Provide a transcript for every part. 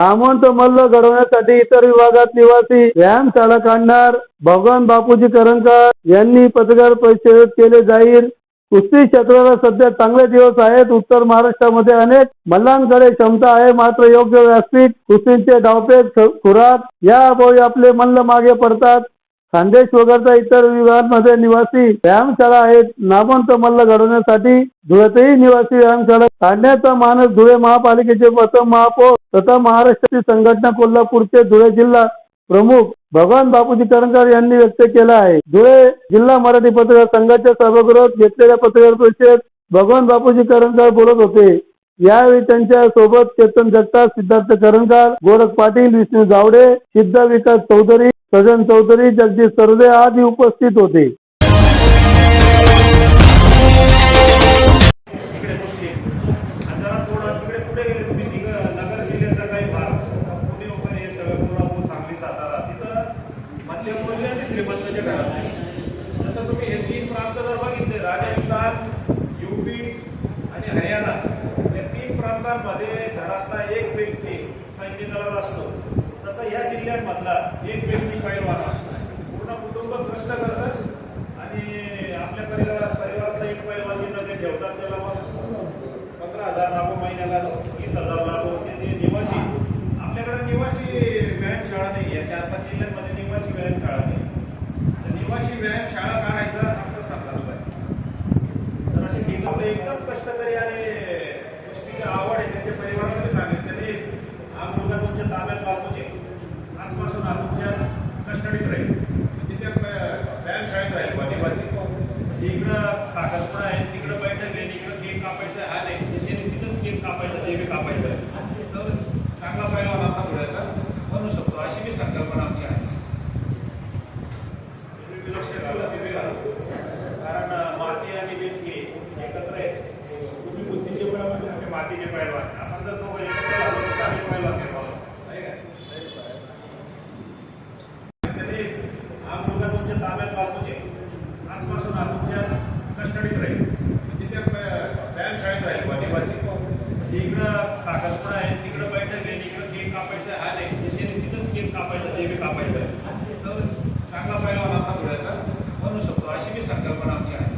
नामवंत मल्ल घडवण्यासाठी इतर विभागात निवासी व्यायामशाळा काढणार. भगवान बापूजी करंजकर यांनी पत्रकार परिषदेत केले जाहीर. कुस्ती क्षेत्राला सध्या चांगले दिवस आहेत. उत्तर महाराष्ट्रामध्ये अनेक मल्लांकडे क्षमता आहे, मात्र योग्य व्यासपीठ, कुस्तीचे डावपेच, खुराक याअभावी आपले मल्ल मागे पडतात. खानदेश वगळता इतर विभागांमध्ये निवासी व्यायामशाळा आहेत. नामवंत मल्ल घडवण्यासाठी धुळ्यातही निवासी व्यायामशाळा काढण्याचा मानस धुळे महापालिकेचे प्रथम महापौर तथा महाराष्ट्राची संघटना कोल्हापूरचे धुळे जिल्हा प्रमुख भगवान बापूजी करंजकर यांनी व्यक्त केला आहे. धुळे जिल्हा मराठी पत्रकार संघाच्या सभागृहात घेतलेल्या पत्रकार परिषदेत भगवान बापूजी करंजकर बोलत होते. यावेळी त्यांच्या सोबत चेतन जगताप, सिद्धार्थ करंजकर, गोरख पाटील, विष्णू जावडे, सिद्धा विकास चौधरी, सजन चौधरी, जगदीश सरदे आदी उपस्थित होते. जसं तुम्ही हे तीन प्रांत जर बघितले, राजस्थान, यूपी आणि हरियाणा, या तीन प्रांतांमध्ये घरातला एक व्यक्ती सैन्य दलात असतो. तसं या जिल्ह्यांमधला एक व्यक्ती पैलवान असतो. पूर्ण कुटुंब कष्ट करतात आणि आपल्या परिवारातला एक पैलवान ते ठेवतात. त्याला मग 15,000 लागू, महिन्याला 20,000 लागू. ते निवासी, आपल्याकडे निवासी व्यायामशाळा नाही. या 4-5 जिल्ह्यांमध्ये निवासी व्यायामशाळा नाही. निवासी व्यायामशाळा काढायचा आमचा संकल्प आहे. तर असे केलं आपले एकदम कष्टकरी आणि कुस्तीची आवड आहे त्यांच्या परिवाराने सांगितले, हा मुलगा तुमच्या ताब्यात बापूजी आजपासून हा तुमच्या कस्टडीत राहील, तिथे व्यायामशाळेत राहील बा निवासी. इकडं साखरपुडा आहे, तिकडं बैठक आहे, तिकडं केक कापायचा हा नाही, तिथंच केक कापायचा, ते कापायचं आहे. तर चांगला पैलवान आपला धुळ्याचा बनू शकतो, अशी मी संकल्पना आमची आहे. कारण माती आणि देणगी एकत्र आहे. तुम्ही बुद्धीचे पैलवान, आम्ही मातीचे पैलवान. आपण जर दोघं एकत्र झालो तर आम्ही पैलवान निर्माण होतो. हा मुलगा तुमच्या ताब्यात बापूजी आजपासून हा तुमच्या कस्टडीत राहील, तिथे व्यायामशाळेत राहील बा निवासी. इकडं साखरपुडा आहे, तिकडं बैठक आहे, तिकडं केक कापायचा हा नाही, तिथंच केक कापायचा, ते कापायचं आहे. तर चांगला पैलवान आपला धुळ्याचा बनू शकतो, अशी मी संकल्पना आमची आहे.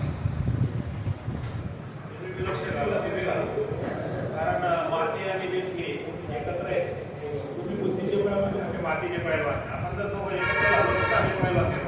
कारण माती आणि देणगी एकत्र आहे. तुम्ही बुद्धीचे पैलवान, आम्ही मातीचे पैलवान. आपण जर दोघं एकत्र झालो तर आम्ही पैलवान.